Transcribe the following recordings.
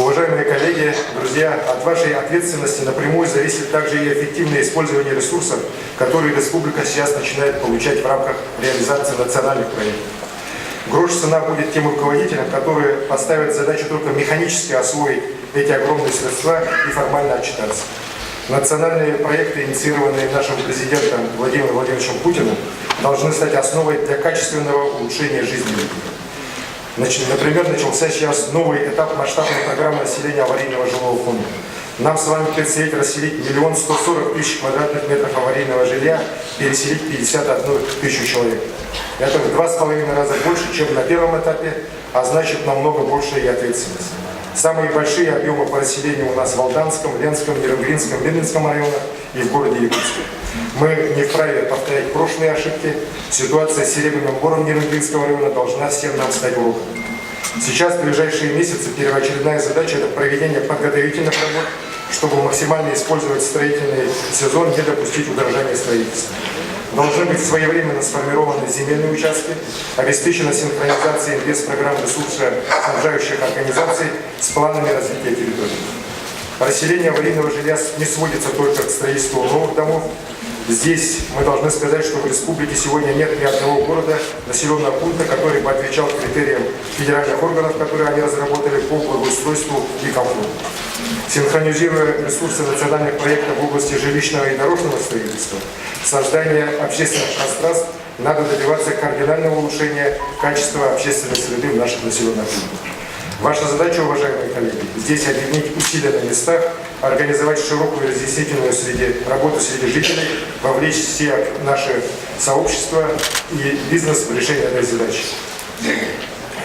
Уважаемые коллеги, друзья, от вашей ответственности напрямую зависит также и эффективное использование ресурсов, которые республика сейчас начинает получать в рамках реализации национальных проектов. Грош цена будет тем руководителям, которые поставят задачу только механически освоить эти огромные средства и формально отчитаться. Национальные проекты, инициированные нашим президентом Владимиром Владимировичем Путиным, должны стать основой для качественного улучшения жизни людей. Например, начался сейчас новый этап масштабной программы расселения аварийного жилого фонда. Нам с вами предстоит расселить 1 140 000 квадратных метров аварийного жилья, переселить 51 тысячу человек. Это в 2,5 раза больше, чем на первом этапе, а значит намного больше и ответственности. Самые большие объемы по расселению у нас в Алданском, Ленском, Еренгринском, Медвинском районах и в городе Якутске. Мы не вправе повторять прошлые ошибки. Ситуация с Серебряным бором Еренгринского района должна всем нам стать уроком. Сейчас, в ближайшие месяцы, первоочередная задача – это проведение подготовительных работ, чтобы максимально использовать строительный сезон, не допустить удорожания строительства. Должны быть своевременно сформированы земельные участки, обеспечена синхронизация инвестпрограмм ресурсоснабжающих организаций с планами развития территории. Расселение аварийного жилья не сводится только к строительству новых домов. Здесь мы должны сказать, что в республике сегодня нет ни одного города, населенного пункта, который бы отвечал критериям федеральных органов, которые они разработали по благоустройству и комфорту. Синхронизируя ресурсы национальных проектов в области жилищного и дорожного строительства, создания общественных пространств, надо добиваться кардинального улучшения качества общественной среды в наших населенных пунктах. Ваша задача, уважаемые коллеги, здесь объединить усилия на местах, организовать широкую разъяснительную работу среди жителей, вовлечь все наши сообщества и бизнес в решение этой задачи.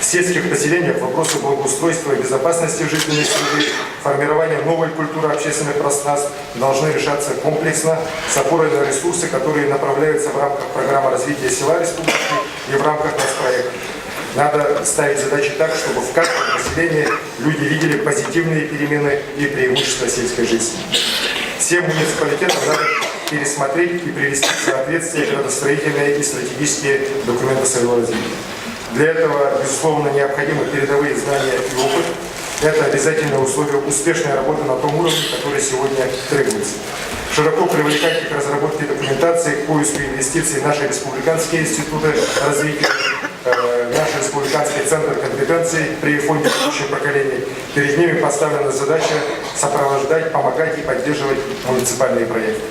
В сельских поселениях вопросы благоустройства и безопасности жительной среды, формирования новой культуры общественных пространств должны решаться комплексно, с опорой на ресурсы, которые направляются в рамках программы развития села республики и в рамках нацпроекта. Надо ставить задачи так, чтобы в каждом поселении люди видели позитивные перемены и преимущества сельской жизни. Всем муниципалитетам надо пересмотреть и привести в соответствие градостроительные и стратегические документы своего развития. Для этого, безусловно, необходимы передовые знания и опыт. Это обязательное условие успешной работы на том уровне, который сегодня требуется. Широко привлекать к разработке документации, к поиску инвестиций наши республиканские институты развития, наш республиканский центр компетенций при фонде будущих поколений. Перед ними поставлена задача сопровождать, помогать и поддерживать муниципальные проекты.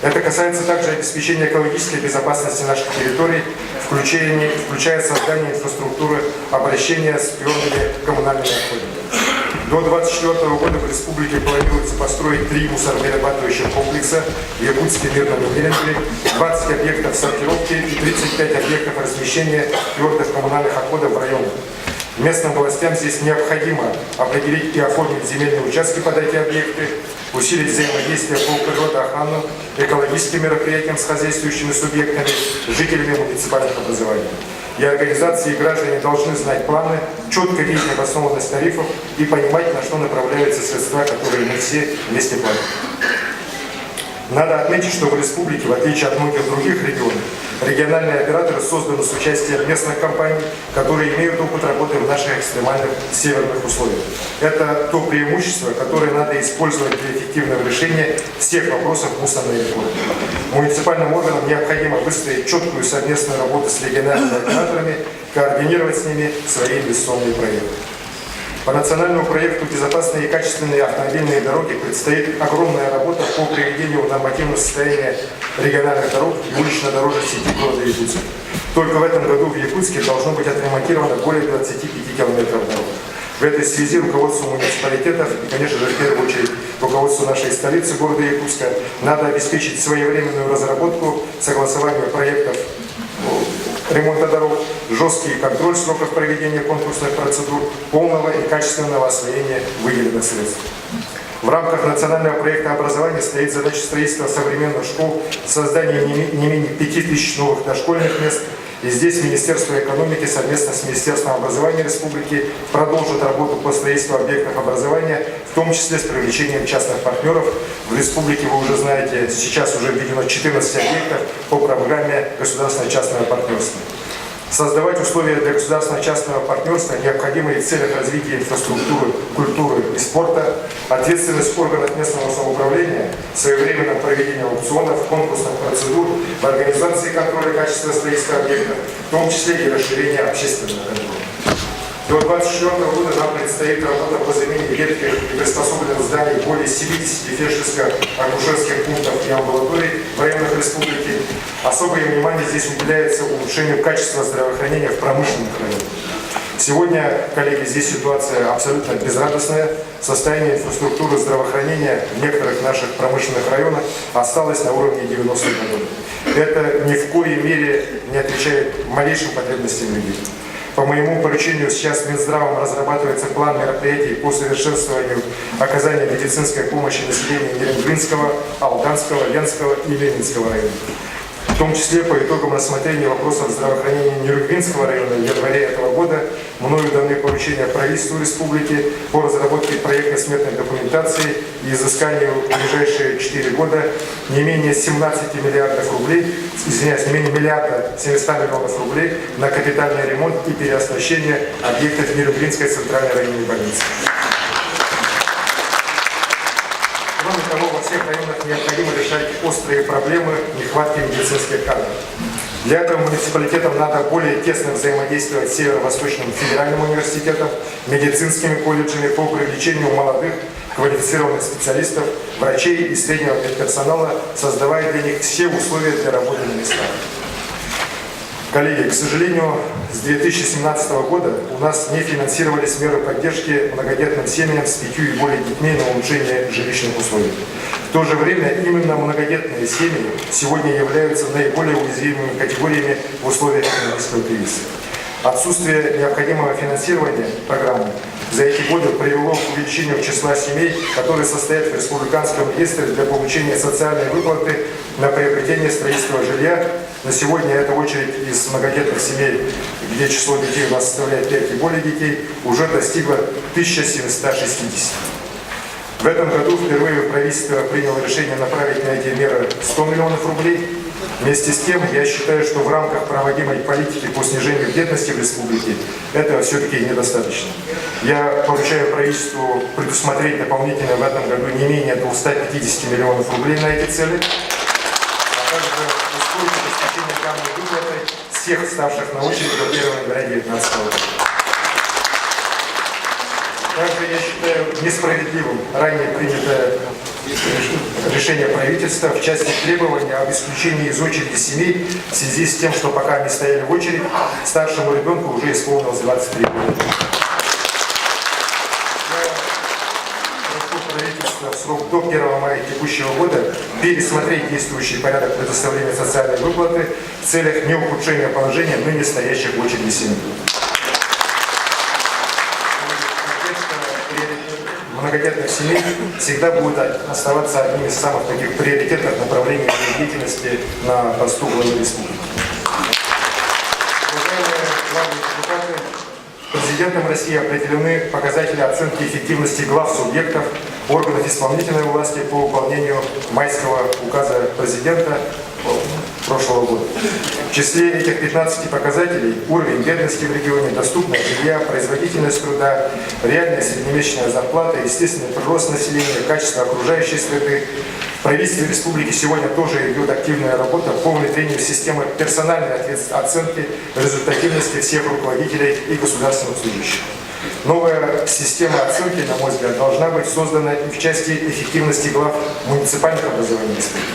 Это касается также обеспечения экологической безопасности наших территорий, включая создание инфраструктуры обращения с твердыми коммунальными отходами. До 2024 года в республике планируется построить 3 мусороперерабатывающих комплекса в Якутске, Мирном и Миренке, 20 объектов сортировки и 35 объектов размещения твердых коммунальных отходов в районах. Местным властям здесь необходимо определить и оформить земельные участки под эти объекты, усилить взаимодействие по природоохранным, экологическим мероприятиям с хозяйствующими субъектами, жителями муниципальных образований. И организации, и граждане должны знать планы, четко видеть обоснованность тарифов и понимать, на что направляются средства, которые мы все вместе платим. Надо отметить, что в республике, в отличие от многих других регионов, региональные операторы созданы с участием местных компаний, которые имеют опыт работы в наших экстремальных северных условиях. Это то преимущество, которое надо использовать для эффективного решения всех вопросов мусорной реформы. Муниципальным органам необходимо выстроить четкую совместную работу с региональными операторами, координировать с ними свои инвестиционные проекты. По национальному проекту «Безопасные и качественные автомобильные дороги» предстоит огромная работа по приведению в нормативное состояние региональных дорог и улично-дорожной сети города Якутска. Только в этом году в Якутске должно быть отремонтировано более 25 километров дорог. В этой связи руководству муниципалитетов и, конечно же, в первую очередь руководству нашей столицы города Якутска надо обеспечить своевременную разработку, согласование проектов ремонта дорог, жесткий контроль сроков проведения конкурсных процедур, полного и качественного освоения выделенных средств. В рамках национального проекта образования стоит задача строительства современных школ, создания не менее 5000 новых дошкольных мест. И здесь Министерство экономики совместно с Министерством образования республики продолжит работу по строительству объектов образования, в том числе с привлечением частных партнеров. В республике, вы уже знаете, сейчас уже введено 14 объектов по программе государственно-частного партнерства. Создавать условия для государственно-частного партнерства, необходимые в целях развития инфраструктуры, культуры и спорта, ответственность органов местного самоуправления, своевременное проведение аукционов, конкурсных процедур, в организации контроля качества строительства объекта, в том числе и расширение общественного контроля. До 2024 года нам предстоит работа по замене ветхих и приспособленных зданий более 70 фельдшерско-акушерских пунктов и амбулаторий в районах республики. Особое внимание здесь уделяется улучшению качества здравоохранения в промышленных районах. Сегодня, коллеги, здесь ситуация абсолютно безрадостная. Состояние инфраструктуры здравоохранения в некоторых наших промышленных районах осталось на уровне 90-х годов. Это ни в коей мере не отвечает малейшим потребностям людей. По моему поручению сейчас Минздравом разрабатывается план мероприятий по совершенствованию оказания медицинской помощи населению Нерюнгринского, Алданского, Ленского и Ленинского районов. В том числе по итогам рассмотрения вопросов здравоохранения Нерюнгринского района в январе этого года мною даны поручения правительству республики по разработке проектно-сметной документации и изысканию в ближайшие 4 года не менее 17 миллиардов рублей, извиняюсь, не менее миллиарда 700 миллионов рублей на капитальный ремонт и переоснащение объектов Нерюнгринской центральной районной больницы. Кроме того, во всех районах необходимо решать острые проблемы нехватки медицинских кадров. Для этого муниципалитетам надо более тесно взаимодействовать с Северо-Восточным федеральным университетом, медицинскими колледжами по привлечению молодых квалифицированных специалистов, врачей и среднего медперсонала, создавая для них все условия для работы на местах. Коллеги, к сожалению, с 2017 года у нас не финансировались меры поддержки многодетным семьям с 5 и более детьми на улучшение жилищных условий. В то же время именно многодетные семьи сегодня являются наиболее уязвимыми категориями в условиях экономического кризиса. Отсутствие необходимого финансирования программы за эти годы привело к увеличению числа семей, которые состоят в республиканском реестре для получения социальной выплаты на приобретение строительства жилья. На сегодня эта очередь из многодетных семей, где число детей у нас составляет 5 и более детей, уже достигла 1760. В этом году впервые правительство приняло решение направить на эти меры 100 миллионов рублей. Вместе с тем, я считаю, что в рамках проводимой политики по снижению бедности в республике этого все-таки недостаточно. Я поручаю правительству предусмотреть дополнительно в этом году не менее 250 миллионов рублей на эти цели, а также ускорить обеспечение данной выплаты всех ставших на очередь до 1 января 2019 года. Также я считаю несправедливым ранее принятое решение правительства в части требования об исключении из очереди семей в связи с тем, что пока они стояли в очередь, старшему ребенку уже исполнилось 23 года. Я прошу правительство в срок до 1 мая текущего года пересмотреть действующий порядок предоставления социальной выплаты в целях неухудшения положения ныне стоящих в очереди семей. Многодетных семей всегда будет оставаться одним из самых таких приоритетных направлений деятельности на посту главы республики. Уважаемые главные депутаты, президентом России определены показатели оценки эффективности глав субъектов органов исполнительной власти по выполнению майского указа президента прошлого года. В числе этих 15 показателей уровень бедности в регионе, доступность жилья, производительность труда, реальная среднемесячная зарплата, естественный прирост населения, качество окружающей среды. В правительстве республики сегодня тоже идет активная работа по внедрению системы персональной оценки результативности всех руководителей и государственных служащих. Новая система оценки, на мой взгляд, должна быть создана и в части эффективности глав муниципальных образований республики.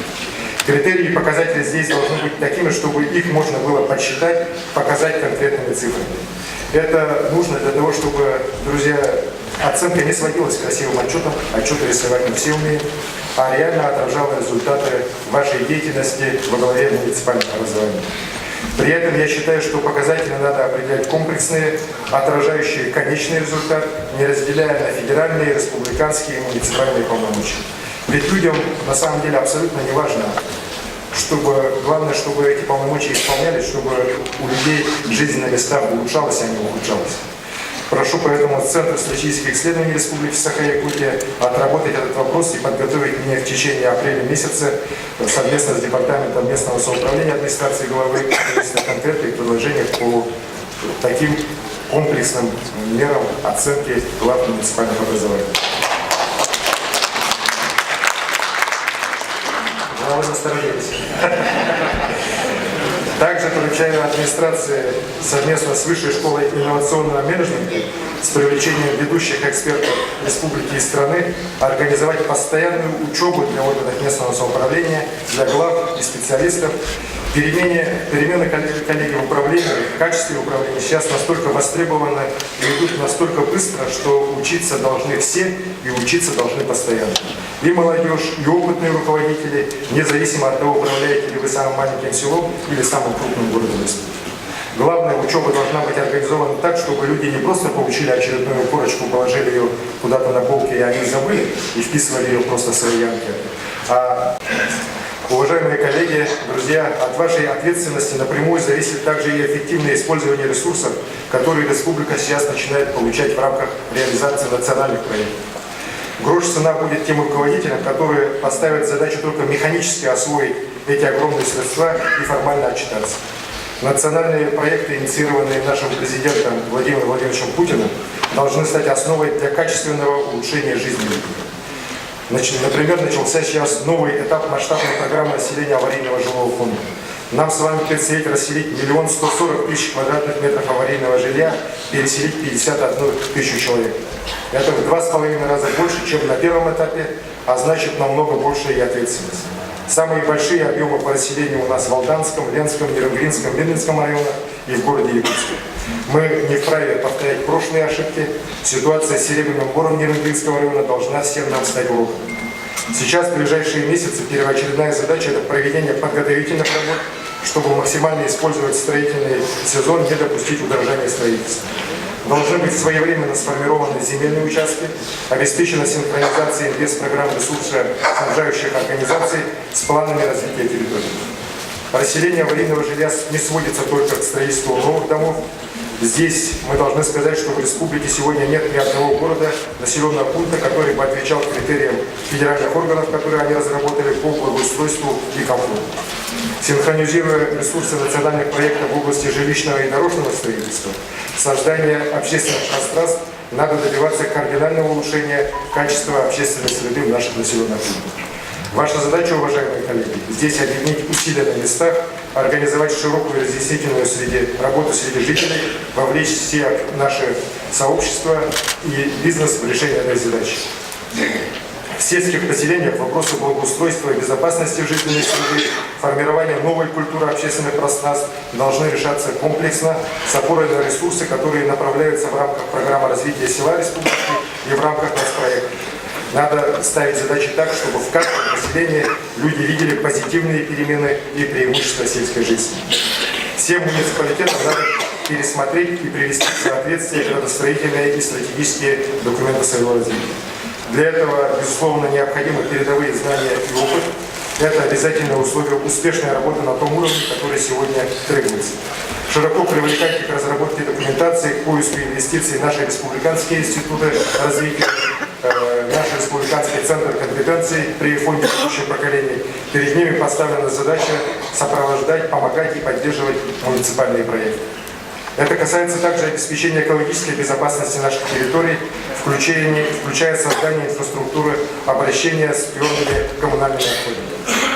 Критерии и показатели здесь должны быть такими, чтобы их можно было подсчитать, показать конкретными цифрами. Это нужно для того, чтобы, друзья, оценка не сводилась к красивым отчетам, отчеты рисовать мы все умеем, а реально отражала результаты вашей деятельности во главе муниципального образования. При этом я считаю, что показатели надо определять комплексные, отражающие конечный результат, не разделяя на федеральные, республиканские и муниципальные полномочия. Ведь людям на самом деле абсолютно не важно, главное, чтобы эти полномочия исполнялись, чтобы у людей жизнь на местах улучшалась, а не ухудшалась. Прошу поэтому Центр стратегических исследований Республики Саха-Якутия отработать этот вопрос и подготовить мне в течение апреля месяца совместно с Департаментом местного самоуправления администрации главы конкретных предложений по таким комплексным мерам оценки глав муниципальных образований. Вы насторожились. Также поручаю администрации совместно с Высшей школой инновационного менеджмента с привлечением ведущих экспертов республики и страны организовать постоянную учебу для органов местного самоуправления, для глав и специалистов. Перемены коллеги в управлении, в качестве управления сейчас настолько востребованы и идут настолько быстро, что учиться должны все и учиться должны постоянно. И молодежь, и опытные руководители, независимо от того, управляете ли вы самым маленьким селом или самым крупным городом республики. Главное, учеба должна быть организована так, чтобы люди не просто получили очередную корочку, положили ее куда-то на полке и они забыли, и вписывали ее просто в свои ямки. Уважаемые коллеги, друзья, от вашей ответственности напрямую зависит также и эффективное использование ресурсов, которые республика сейчас начинает получать в рамках реализации национальных проектов. Грош цена будет тем руководителям, которые поставят задачу только механически освоить эти огромные средства и формально отчитаться. Национальные проекты, инициированные нашим президентом Владимиром Владимировичем Путиным, должны стать основой для качественного улучшения жизни. Например, начался сейчас новый этап масштабной программы расселения аварийного жилого фонда. Нам с вами предстоит расселить 1 140 000 квадратных метров аварийного жилья, переселить 51 тысячу человек. Это в 2,5 раза больше, чем на первом этапе, а значит намного больше и ответственность. Самые большие объемы по расселению у нас в Алданском, Ленском, Нерюнгринском, Медвинском районах и в городе Якутске. Мы не вправе повторять прошлые ошибки. Ситуация с Серебряным бором Нерюнгринского района должна всем нам стать уроком. Сейчас, в ближайшие месяцы, первоочередная задача – это проведение подготовительных работ, чтобы максимально использовать строительный сезон, не допустить удорожания строительства. Должны быть своевременно сформированы земельные участки, обеспечена синхронизация инвестпрограмм ресурсоснабжающих организаций с планами развития территории. Расселение аварийного жилья не сводится только к строительству новых домов. Здесь мы должны сказать, что в республике сегодня нет ни одного города, населенного пункта, который бы отвечал критериям федеральных органов, которые они разработали по благоустройству и комфорту. Синхронизируя ресурсы национальных проектов в области жилищного и дорожного строительства, создания общественных пространств, надо добиваться кардинального улучшения качества общественной среды в наших населенных пунктах. Ваша задача, уважаемые коллеги, здесь объединить усилия на местах, организовать широкую разъяснительную работу среди жителей, вовлечь все наши сообщества и бизнес в решение этой задачи. В сельских поселениях вопросы благоустройства и безопасности жительной среды, формирования новой культуры общественных пространств должны решаться комплексно, с опорой на ресурсы, которые направляются в рамках программы развития села республики и в рамках нацпроекта. Надо ставить задачи так, чтобы в каждом поселении люди видели позитивные перемены и преимущества сельской жизни. Всем муниципалитетам надо пересмотреть и привести в соответствие градостроительные и стратегические документы своего развития. Для этого, безусловно, необходимы передовые знания и опыт. Это обязательное условие успешной работы на том уровне, который сегодня требуется. Широко привлекайте к разработке документации, к поиску инвестиций наши республиканские институты развития, наш республиканский центр компетенций при фонде будущих поколений. Перед ними поставлена задача сопровождать, помогать и поддерживать муниципальные проекты. Это касается также обеспечения экологической безопасности наших территорий, включая создание инфраструктуры обращения с твердыми коммунальными отходами.